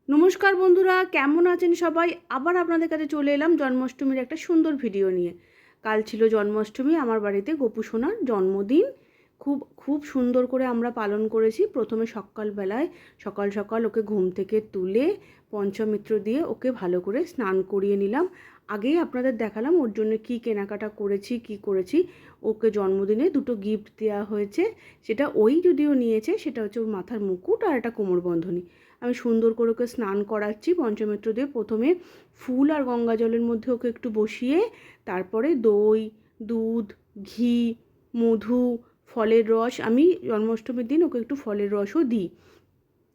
নমস্কার বন্ধুরা, কেমন আছেন সবাই? আবার আপনাদের কাছে চলে এলাম জন্মাষ্টমীর একটা সুন্দর ভিডিও নিয়ে। কাল ছিল জন্মাষ্টমী, আমার বাড়িতে গোপু সোনার জন্মদিন। খুব খুব সুন্দর করে আমরা পালন করেছি। প্রথমে সকালবেলায় সকাল সকাল ওকে ঘুম থেকে তুলে পঞ্চামৃত্র দিয়ে ওকে ভালো করে স্নান করিয়ে নিলাম। আগেই আপনাদের দেখালাম ওর জন্য কী কেনাকাটা করেছি, কি করেছি। ওকে জন্মদিনে দুটো গিফট দেওয়া হয়েছে। সেটা ওই যদিও নিয়েছে, সেটা হচ্ছে ওর মাথার মুকুট আর একটা কোমরবন্ধনী। আমি সুন্দর করে ওকে স্নান করাচ্ছি পঞ্চমিত্র দিয়ে। প্রথমে ফুল আর গঙ্গা জলের মধ্যে ওকে একটু বসিয়ে তারপরে দই, দুধ, ঘি, মধু, ফলের রস, আমি জন্মাষ্টমীর দিন ওকে একটু ফলের রসও দিই।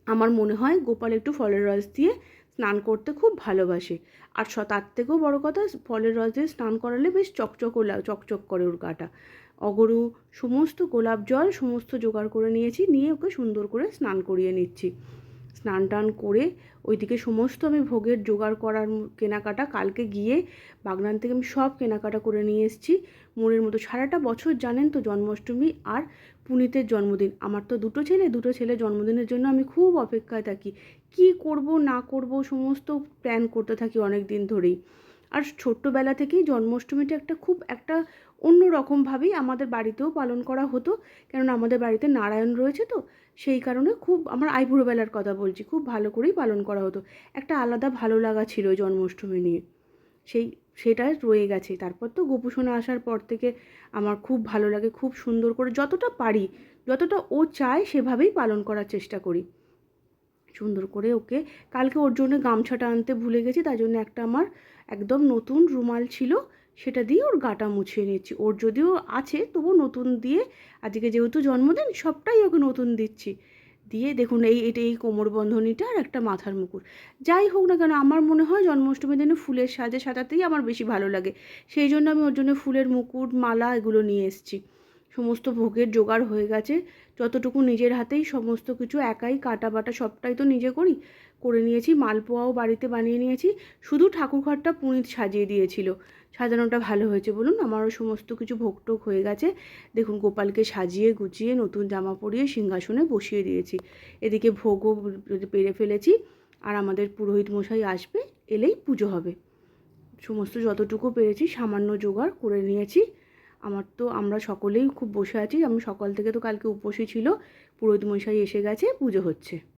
আমার মনে হয় গোপাল একটু ফলের রস দিয়ে স্নান করতে খুব ভালোবাসে। আর তার থেকেও বড় কথা, ফলের রস দিয়ে স্নান করালে বেশ চকচক করে ওর গাটা। অগরু, সমস্ত গোলাপ জল সমস্ত জোগাড় করে নিয়েছি, নিয়ে ওকে সুন্দর করে স্নান করিয়ে নিচ্ছি। স্নান টান করে ওইদিকে সমস্ত আমি ভোগের জোগাড় করার কেনাকাটা কালকে গিয়ে বাগনান থেকে আমি সব কেনাকাটা করে নিয়ে এসেছি মনের মতো। সারাটা বছর জানেন তো জন্মাষ্টমী আর পুনিতের জন্মদিন, আমার তো দুটো ছেলে জন্মদিনের জন্য আমি খুব অপেক্ষায় থাকি। কি করব না করব সমস্ত প্ল্যান করতে থাকি অনেক দিন ধরেই। আর ছোট্টবেলা থেকেই জন্মাষ্টমীটা একটা অন্য রকমভাবেই আমাদের বাড়িতেও পালন করা হতো, কেননা আমাদের বাড়িতে নারায়ণ রয়েছে তো। সেই কারণে খুব, আমার আইবুড়োবেলার কথা বলছি, খুব ভালো করেই পালন করা হতো। একটা আলাদা ভালো লাগা ছিল জন্মাষ্টমী নিয়ে, সেটা রয়ে গেছে। তারপর তো গোপুসোনা আসার পর থেকে আমার খুব ভালো লাগে, খুব সুন্দর করে যতটা পারি, যতটা ও চায় সেভাবেই পালন করার চেষ্টা করি। সুন্দর করে ওকে কালকে ওর জন্য গামছাটা আনতে ভুলে গেছি, তাই জন্য একটা আমার একদম নতুন রুমাল ছিল, সেটা দিয়ে ওর গাটা মুছিয়ে নিচ্ছি। ওর যদিও আছে তবু নতুন দিয়ে, আজকে যেহেতু জন্মদিন সবটাই ওকে নতুন দিচ্ছি। দিয়ে দেখুন এই কোমরবন্ধনীটা আর একটা মাথার মুকুট। যাই হোক না কেন, আমার মনে হয় জন্মাষ্টমীর দিনে ফুলের সাজাতেই আমার বেশি ভালো লাগে। সেই জন্য আমি ওর জন্য ফুলের মুকুট, মালা এগুলো নিয়ে এসেছি। সমস্ত ভোগের জোগাড় হয়ে গেছে, যতটুকু নিজের হাতেই সমস্ত কিছু একাই কাটা বাটা সবটাই তো নিজে করে নিয়েছি। মালপোয়াও বাড়িতে বানিয়ে নিয়েছি। শুধু ঠাকুরঘরটা পুনিত সাজিয়ে দিয়েছিল, সাজানোটা ভালো হয়েছে বলুন। আমারও সমস্ত কিছু ভোগটোগ হয়ে গেছে। দেখুন গোপালকে সাজিয়ে গুছিয়ে নতুন জামা পরিয়ে সিংহাসনে বসিয়ে দিয়েছি। এদিকে ভোগও পেরে ফেলেছি। আর আমাদের পুরোহিত মশাই আসবে, এলেই পুজো হবে। সমস্ত যতটুকু পেরেছি সামান্য জোগাড় করে নিয়েছি। আমরা সকলেই খুব বসে আছি। আমি সকাল থেকে তো কালকে উপোসই ছিল, পুরোহিত মশাই এসে গেছে, পুজো হচ্ছে।